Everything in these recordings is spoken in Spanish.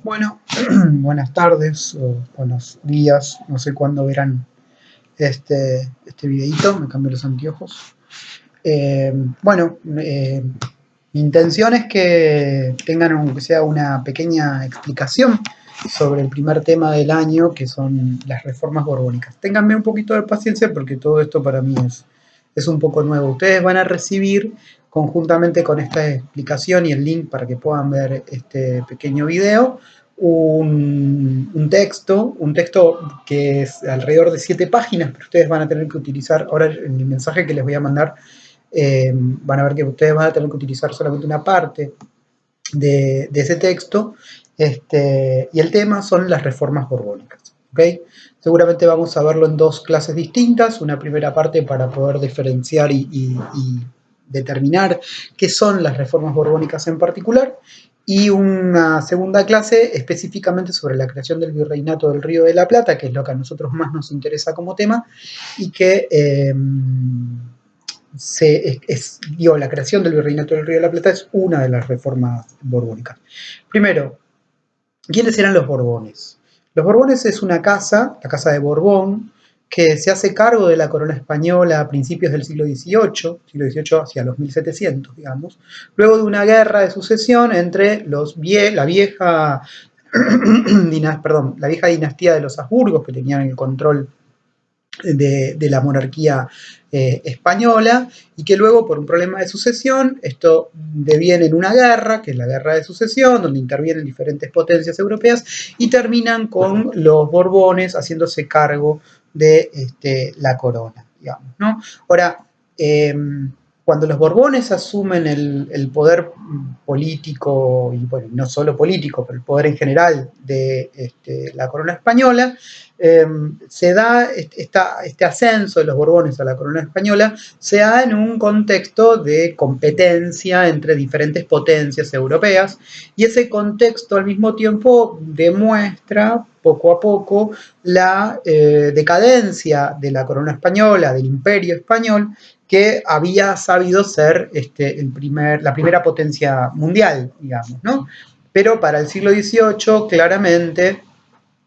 Bueno, buenas tardes o buenos días, no sé cuándo verán este videito, me cambié los anteojos. Eh, bueno, eh, Mi intención es que tengan aunque sea una pequeña explicación sobre el primer tema del año, que son las reformas borbónicas. Ténganme un poquito de paciencia porque todo esto para mí es un poco nuevo. Ustedes van a recibir conjuntamente con esta explicación y el link para que puedan ver este pequeño video, un texto que es alrededor de 7 páginas, pero ustedes van a tener que utilizar, ahora en el mensaje que les voy a mandar, van a ver que ustedes van a tener que utilizar solamente una parte de ese texto, y el tema son las reformas borbónicas. ¿Okay? Seguramente vamos a verlo en dos clases distintas, una primera parte para poder diferenciar y determinar qué son las reformas borbónicas en particular, y una segunda clase específicamente sobre la creación del Virreinato del Río de la Plata, que es lo que a nosotros más nos interesa como tema, y que la creación del Virreinato del Río de la Plata es una de las reformas borbónicas. Primero, ¿quiénes eran los Borbones? Los Borbones es una casa, la Casa de Borbón, que se hace cargo de la corona española a principios del siglo XVIII hacia los 1700, digamos, luego de una guerra de sucesión entre la vieja dinastía de los Habsburgos, que tenían el control de la monarquía española, y que luego, por un problema de sucesión, esto deviene en una guerra, que es la guerra de sucesión, donde intervienen diferentes potencias europeas y terminan con los Borbones haciéndose cargo de la corona, digamos, ¿no? Ahora, cuando los Borbones asumen el poder político, y bueno, no solo político, pero el poder en general de la corona española, se da este ascenso de los Borbones a la corona española, se da en un contexto de competencia entre diferentes potencias europeas, y ese contexto al mismo tiempo demuestra poco a poco la decadencia de la corona española, del imperio español, que había sabido ser la primera potencia mundial, digamos, ¿no? Pero para el siglo XVIII, claramente,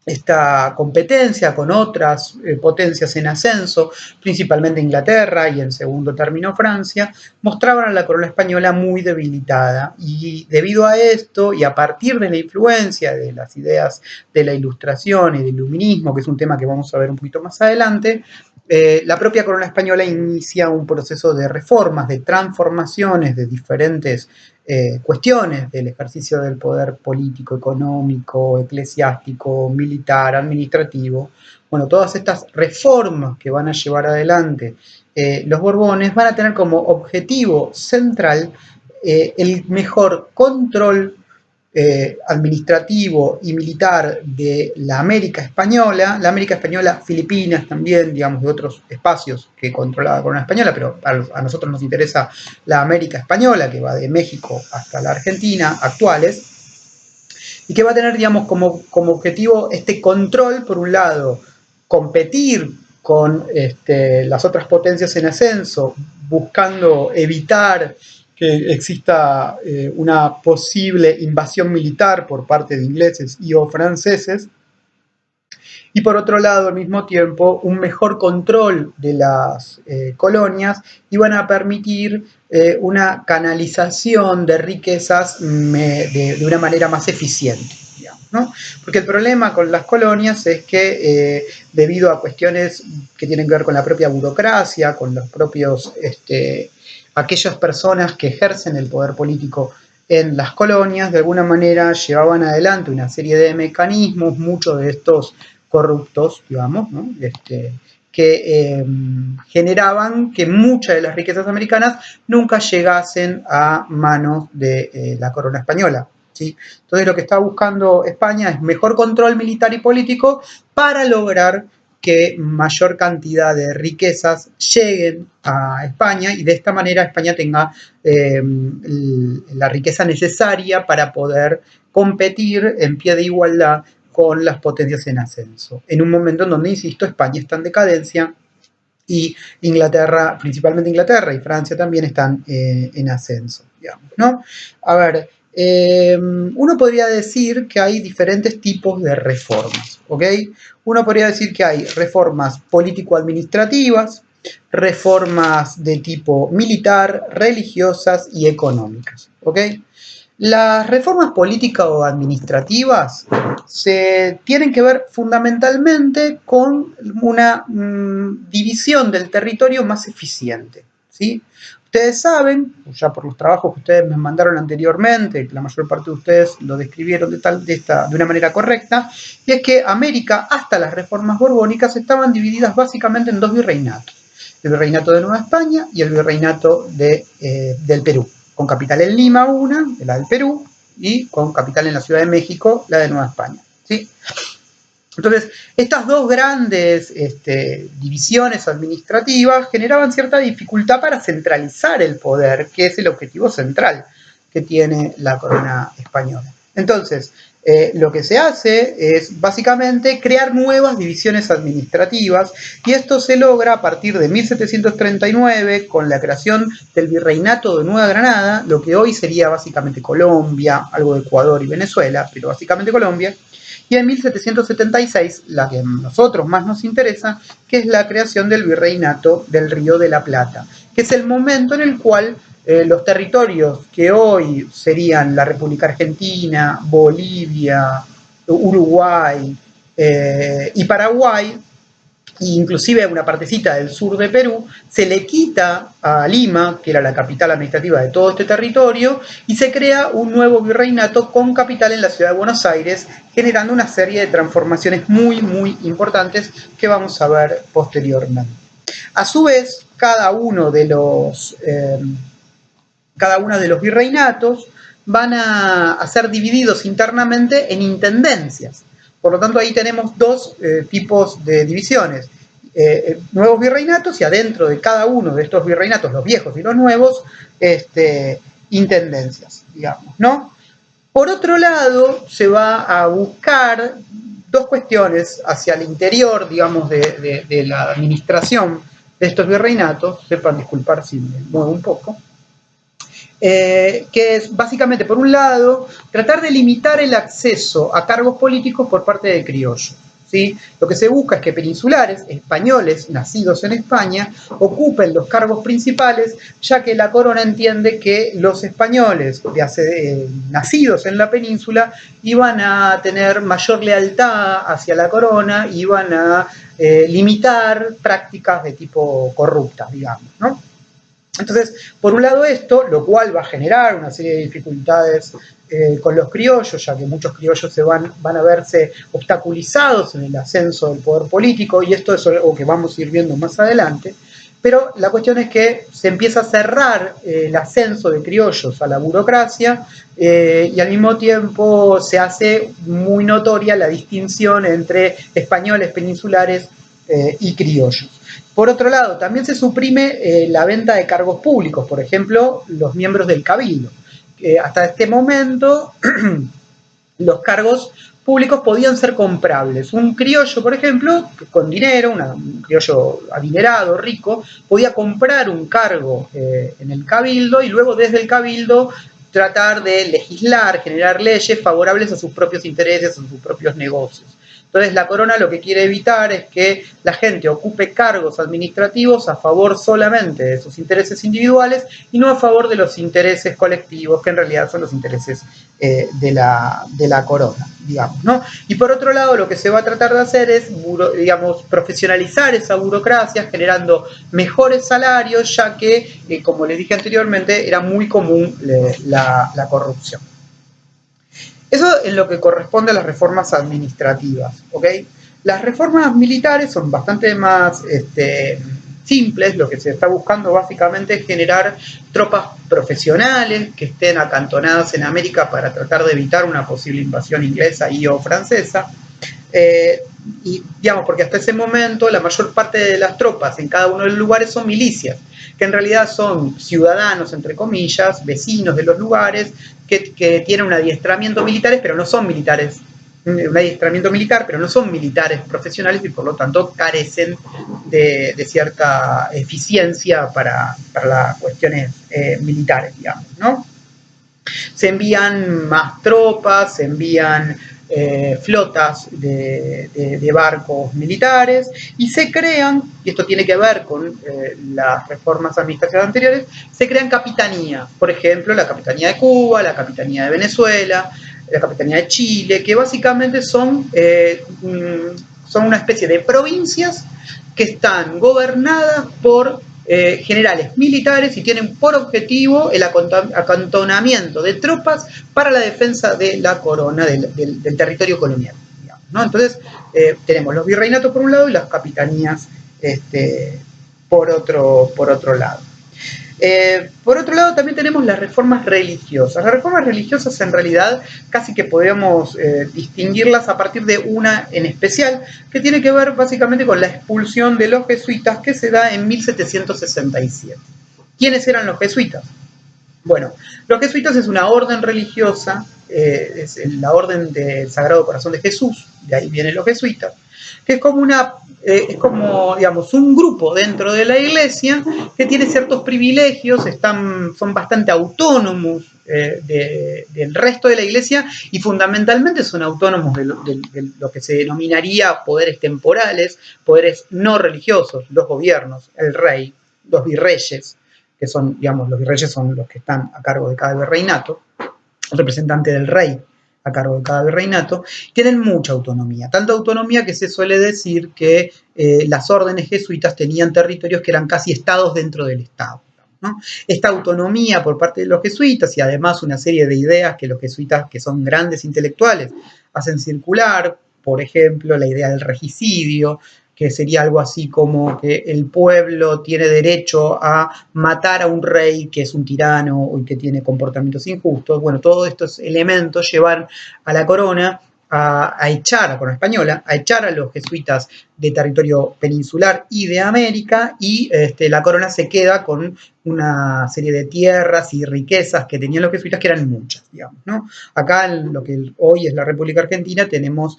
esta competencia con otras potencias en ascenso, principalmente Inglaterra y en segundo término Francia, mostraban a la corona española muy debilitada, y debido a esto y a partir de la influencia de las ideas de la Ilustración y del Iluminismo, que es un tema que vamos a ver un poquito más adelante, la propia corona española inicia un proceso de reformas, de transformaciones de diferentes cuestiones del ejercicio del poder político, económico, eclesiástico, militar, administrativo. Bueno, todas estas reformas que van a llevar adelante los Borbones van a tener como objetivo central el mejor control administrativo y militar de la América Española, Filipinas también, digamos, de otros espacios que controlaba la corona española, pero a nosotros nos interesa la América Española, que va de México hasta la Argentina, actuales, y que va a tener, digamos, como objetivo este control, por un lado, competir con las otras potencias en ascenso, buscando evitar que exista una posible invasión militar por parte de ingleses y o franceses, y por otro lado, al mismo tiempo, un mejor control de las colonias, iban a permitir una canalización de riquezas de una manera más eficiente, digamos, ¿no? Porque el problema con las colonias es que debido a cuestiones que tienen que ver con la propia burocracia, con los propios, aquellas personas que ejercen el poder político en las colonias, de alguna manera llevaban adelante una serie de mecanismos, muchos de estos corruptos, digamos, ¿no? Que generaban que muchas de las riquezas americanas nunca llegasen a manos de la corona española, ¿sí? Entonces lo que está buscando España es mejor control militar y político para lograr que mayor cantidad de riquezas lleguen a España, y de esta manera España tenga la riqueza necesaria para poder competir en pie de igualdad con las potencias en ascenso, en un momento en donde, insisto, España está en decadencia y Inglaterra, principalmente Inglaterra y Francia también están en ascenso, digamos, ¿no? A ver, Uno podría decir que hay diferentes tipos de reformas, ¿ok? Uno podría decir que hay reformas político-administrativas, reformas de tipo militar, religiosas y económicas, ¿ok? Las reformas políticas o administrativas se tienen que ver fundamentalmente con una división del territorio más eficiente, ¿sí? Ustedes saben, ya por los trabajos que ustedes me mandaron anteriormente, que la mayor parte de ustedes lo describieron de una manera correcta, y es que América, hasta las reformas borbónicas, estaban divididas básicamente en dos virreinatos. El virreinato de Nueva España y el virreinato del Perú, con capital en Lima una, la del Perú, y con capital en la Ciudad de México, la de Nueva España, ¿sí? Entonces, estas dos grandes divisiones administrativas generaban cierta dificultad para centralizar el poder, que es el objetivo central que tiene la corona española. Entonces, lo que se hace es básicamente crear nuevas divisiones administrativas y esto se logra a partir de 1739 con la creación del Virreinato de Nueva Granada, lo que hoy sería básicamente Colombia, algo de Ecuador y Venezuela, pero básicamente Colombia. Y en 1776, la que a nosotros más nos interesa, que es la creación del Virreinato del Río de la Plata, que es el momento en el cual los territorios que hoy serían la República Argentina, Bolivia, Uruguay y Paraguay, inclusive una partecita del sur de Perú, se le quita a Lima, que era la capital administrativa de todo este territorio, y se crea un nuevo virreinato con capital en la ciudad de Buenos Aires, generando una serie de transformaciones muy, muy importantes que vamos a ver posteriormente. A su vez, cada uno de los virreinatos van a ser divididos internamente en intendencias. Por lo tanto, ahí tenemos dos tipos de divisiones. Nuevos virreinatos y adentro de cada uno de estos virreinatos, los viejos y los nuevos, intendencias, digamos, ¿no? Por otro lado, se va a buscar dos cuestiones hacia el interior, digamos, de la administración de estos virreinatos. Sepan disculpar si me muevo un poco. Que es básicamente, por un lado, tratar de limitar el acceso a cargos políticos por parte de criollos, ¿sí? Lo que se busca es que peninsulares, españoles, nacidos en España, ocupen los cargos principales, ya que la corona entiende que los españoles nacidos en la península iban a tener mayor lealtad hacia la corona, iban a limitar prácticas de tipo corrupta, digamos, ¿no? Entonces, por un lado esto, lo cual va a generar una serie de dificultades con los criollos, ya que muchos criollos van a verse obstaculizados en el ascenso del poder político, y esto es algo que vamos a ir viendo más adelante, pero la cuestión es que se empieza a cerrar el ascenso de criollos a la burocracia y al mismo tiempo se hace muy notoria la distinción entre españoles peninsulares y criollos. Por otro lado, también se suprime la venta de cargos públicos, por ejemplo, los miembros del cabildo. Hasta este momento, los cargos públicos podían ser comprables. Un criollo, por ejemplo, con dinero, un criollo adinerado, rico, podía comprar un cargo en el cabildo y luego desde el cabildo tratar de legislar, generar leyes favorables a sus propios intereses, a sus propios negocios. Entonces la corona lo que quiere evitar es que la gente ocupe cargos administrativos a favor solamente de sus intereses individuales y no a favor de los intereses colectivos, que en realidad son los intereses de la corona, digamos, ¿no? Y por otro lado, lo que se va a tratar de hacer es, digamos, profesionalizar esa burocracia, generando mejores salarios, ya que, como les dije anteriormente, era muy común la corrupción. Eso es lo que corresponde a las reformas administrativas, ¿ok? Las reformas militares son bastante más simples. Lo que se está buscando básicamente es generar tropas profesionales que estén acantonadas en América para tratar de evitar una posible invasión inglesa y o francesa. Y digamos, porque hasta ese momento la mayor parte de las tropas en cada uno de los lugares son milicias, que en realidad son ciudadanos, entre comillas, vecinos de los lugares, que tienen un adiestramiento militar, pero no son militares, un adiestramiento militar, pero no son militares profesionales y por lo tanto carecen de cierta eficiencia para las cuestiones militares, digamos, ¿no? Se envían más tropas, se envían flotas de barcos militares y se crean, y esto tiene que ver con las reformas administrativas anteriores, se crean capitanías, por ejemplo, la Capitanía de Cuba, la Capitanía de Venezuela, la Capitanía de Chile, que básicamente son una especie de provincias que están gobernadas por generales militares y tienen por objetivo el acantonamiento de tropas para la defensa de la corona del territorio colonial. Digamos, ¿no? Entonces, tenemos los virreinatos por un lado y las capitanías por otro lado. Por otro lado, también tenemos las reformas religiosas. Las reformas religiosas, en realidad, casi que podemos distinguirlas a partir de una en especial, que tiene que ver básicamente con la expulsión de los jesuitas que se da en 1767. ¿Quiénes eran los jesuitas? Bueno, los jesuitas es una orden religiosa, es la orden del Sagrado Corazón de Jesús, de ahí vienen los jesuitas, que es como digamos, un grupo dentro de la iglesia que tiene ciertos privilegios, son bastante autónomos del resto de la iglesia y fundamentalmente son autónomos de lo que se denominaría poderes temporales, poderes no religiosos, los gobiernos, el rey, los virreyes, que son, digamos, los virreyes son los que están a cargo de cada virreinato, el representante del rey a cargo de cada virreinato, tienen mucha autonomía. Tanta autonomía que se suele decir que las órdenes jesuitas tenían territorios que eran casi estados dentro del estado, ¿no? Esta autonomía por parte de los jesuitas y además una serie de ideas que los jesuitas, que son grandes intelectuales, hacen circular, por ejemplo, la idea del regicidio, que sería algo así como que el pueblo tiene derecho a matar a un rey que es un tirano y que tiene comportamientos injustos. Bueno, todos estos elementos llevan a la corona a echar, a la corona española, a echar a los jesuitas de territorio peninsular y de América, y la corona se queda con una serie de tierras y riquezas que tenían los jesuitas, que eran muchas, digamos, ¿no? Acá en lo que hoy es la República Argentina tenemos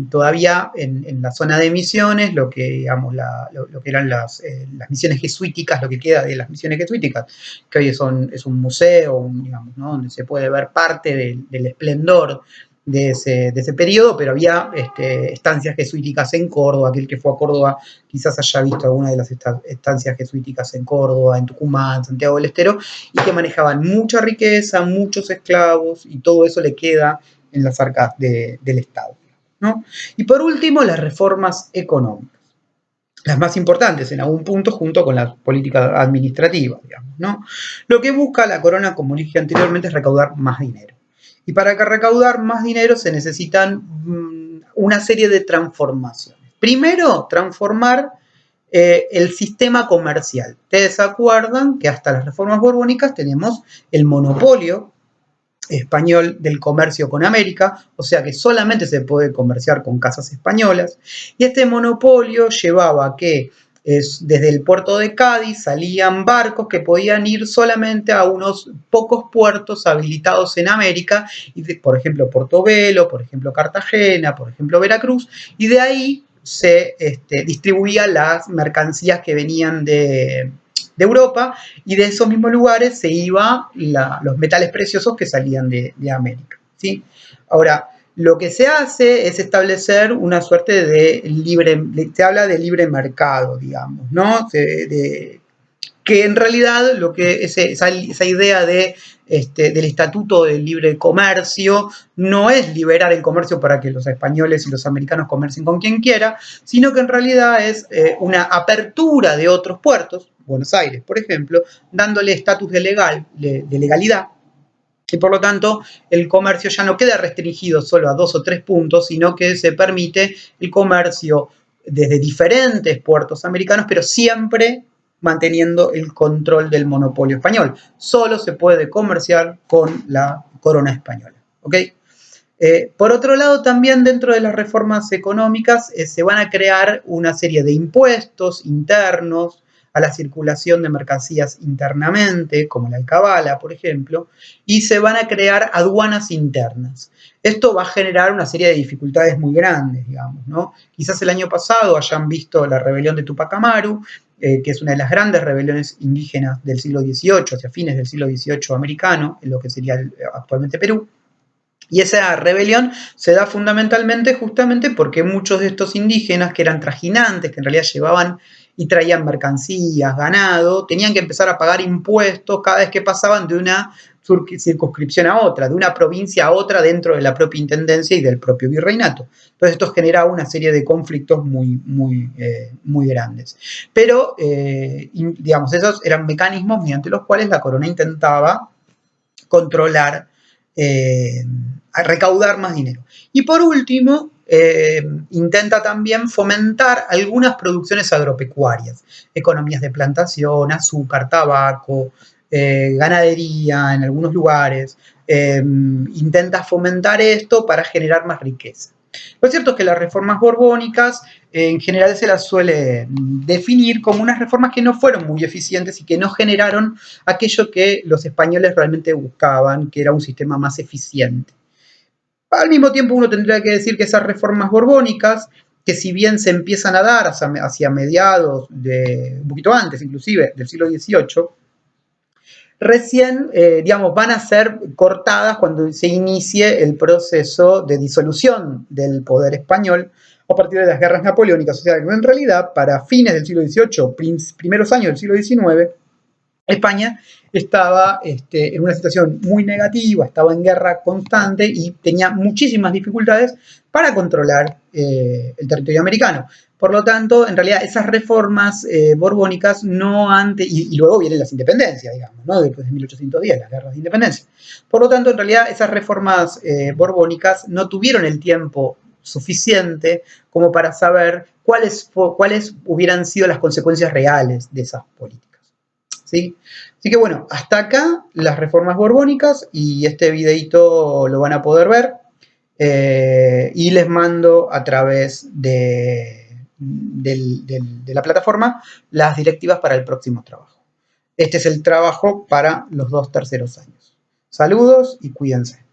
todavía en la zona de Misiones, lo que, digamos, lo que eran las misiones jesuíticas, lo que queda de las misiones jesuíticas, que hoy es un museo, digamos, ¿no? Donde se puede ver parte del esplendor de ese periodo, pero había estancias jesuíticas en Córdoba. Aquel que fue a Córdoba quizás haya visto alguna de las estancias jesuíticas en Córdoba, en Tucumán, Santiago del Estero, y que manejaban mucha riqueza, muchos esclavos, y todo eso le queda en las arcas del Estado, ¿no? Y por último, las reformas económicas, las más importantes en algún punto, junto con la política administrativa, digamos, ¿no? Lo que busca la corona, como dije anteriormente, es recaudar más dinero. Y para recaudar más dinero se necesitan una serie de transformaciones. Primero, transformar el sistema comercial. Ustedes se acuerdan que hasta las reformas borbónicas tenemos el monopolio español del comercio con América, o sea que solamente se puede comerciar con casas españolas, y este monopolio llevaba a que desde el puerto de Cádiz salían barcos que podían ir solamente a unos pocos puertos habilitados en América, por ejemplo Portobelo, por ejemplo Cartagena, por ejemplo Veracruz, y de ahí se distribuían las mercancías que venían de Europa, y de esos mismos lugares se iban los metales preciosos que salían de América, ¿sí? Ahora, lo que se hace es establecer una suerte se habla de libre mercado, digamos, ¿no? Que en realidad esa idea del Estatuto del Libre Comercio no es liberar el comercio para que los españoles y los americanos comercien con quien quiera, sino que en realidad es una apertura de otros puertos, Buenos Aires, por ejemplo, dándole estatus de legalidad, y por lo tanto el comercio ya no queda restringido solo a 2 o 3 puntos, sino que se permite el comercio desde diferentes puertos americanos, pero siempre manteniendo el control del monopolio español. Solo se puede comerciar con la corona española, ¿ok? Por otro lado, también dentro de las reformas económicas se van a crear una serie de impuestos internos a la circulación de mercancías internamente, como la alcabala, por ejemplo, y se van a crear aduanas internas. Esto va a generar una serie de dificultades muy grandes, digamos, ¿no? Quizás el año pasado hayan visto la rebelión de Tupac Amaru, que es una de las grandes rebeliones indígenas del siglo XVIII, hacia fines del siglo XVIII americano, en lo que sería actualmente Perú. Y esa rebelión se da fundamentalmente justamente porque muchos de estos indígenas, que eran trajinantes, que en realidad llevaban y traían mercancías, ganado, tenían que empezar a pagar impuestos cada vez que pasaban de una circunscripción a otra, de una provincia a otra dentro de la propia intendencia y del propio virreinato. Entonces esto generaba una serie de conflictos muy grandes. Pero, digamos, esos eran mecanismos mediante los cuales la corona intentaba controlar, a recaudar más dinero. Y por último, intenta también fomentar algunas producciones agropecuarias, economías de plantación, azúcar, tabaco, ganadería en algunos lugares. Intenta fomentar esto para generar más riqueza. Lo cierto es que las reformas borbónicas en general se las suele definir como unas reformas que no fueron muy eficientes y que no generaron aquello que los españoles realmente buscaban, que era un sistema más eficiente. Al mismo tiempo uno tendría que decir que esas reformas borbónicas, que si bien se empiezan a dar hacia mediados, un poquito antes inclusive, del siglo XVIII, recién, digamos, van a ser cortadas cuando se inicie el proceso de disolución del poder español a partir de las guerras napoleónicas. O sea, que en realidad, para fines del siglo XVIII, primeros años del siglo XIX, España estaba en una situación muy negativa, estaba en guerra constante y tenía muchísimas dificultades para controlar el territorio americano. Por lo tanto, en realidad, esas reformas borbónicas no antes, y luego vienen las independencias, digamos, ¿no? Después de 1810, las guerras de independencia. Por lo tanto, en realidad, esas reformas borbónicas no tuvieron el tiempo suficiente como para saber cuáles hubieran sido las consecuencias reales de esas políticas. ¿Sí? Así que bueno, hasta acá las reformas borbónicas y este videito lo van a poder ver y les mando a través de la plataforma las directivas para el próximo trabajo. Este es el trabajo para los 2 terceros años. Saludos y cuídense.